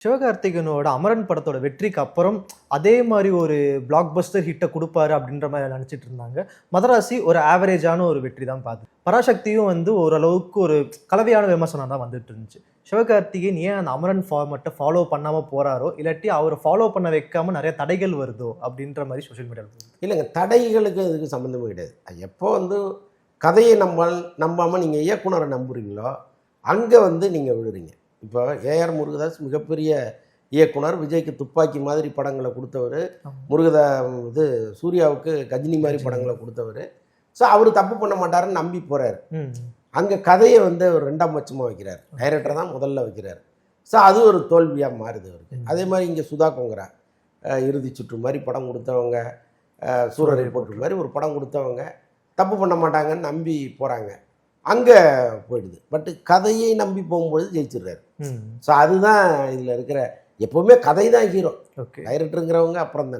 சிவகார்த்திகேயனோட அமரன் படத்தோட வெற்றிக்கு அப்புறம் அதே மாதிரி ஒரு பிளாக் பஸ்டர் ஹிட்டை கொடுப்பாரு அப்படின்ற மாதிரி நினைச்சிட்டு இருந்தாங்க. மதராசி ஒரு ஆவரேஜான ஒரு வெற்றி தான் பார்த்து. பராசக்தியும் வந்து ஓரளவுக்கு ஒரு கலவையான விமர்சனம் தான் வந்துட்டு இருந்துச்சு. சிவகார்த்திகேயன் ஏன் அந்த அமரன் ஃபார்மட்டை ஃபாலோ பண்ணாம போறாரோ, இல்லாட்டி அவரை ஃபாலோ பண்ண வைக்காம நிறைய தடைகள் வருதோ அப்படின்ற மாதிரி சோஷியல் மீடியாவில் இல்லைங்க, தடைகளுக்கு இதுக்கு சம்மந்தமே கிடையாது. எப்போ வந்து கதையை நம்பாமல் நீங்கள் இயக்குனரை நம்புறீங்களோ அங்கே வந்து நீங்கள் விழுறீங்க. இப்போ ஏஆர் முருகதாஸ் மிகப்பெரிய இயக்குனர், விஜய்க்கு துப்பாக்கி மாதிரி படங்களை கொடுத்தவர், இது சூர்யாவுக்கு கஜினி மாதிரி படங்களை கொடுத்தவர். ஸோ அவர் தப்பு பண்ண மாட்டாருன்னு நம்பி போகிறார். அங்கே கதையை வந்து அவர் 2ஆம் பட்சமாக வைக்கிறார், டைரக்டரை தான் முதல்ல வைக்கிறார். ஸோ அது ஒரு தோல்வியாக மாறுது அவருக்கு. அதே மாதிரி இங்கே சுதா கொங்கரா இறுதி சுற்று மாதிரி படம் கொடுத்தவங்க, சூரரை போட்டு மாதிரி ஒரு படம் கொடுத்தவங்க தப்பு பண்ண மாட்டாங்கன்னு நம்பி போகிறாங்க, அங்கே போயிடுது. பட்டு கதையை நம்பி போகும்போது ஜெயிச்சிடுறாரு. ஸோ அதுதான் இதில் இருக்கிற, எப்போவுமே கதை தான் ஹீரோ, டைரக்டருங்கிறவங்க அப்புறம் தானே.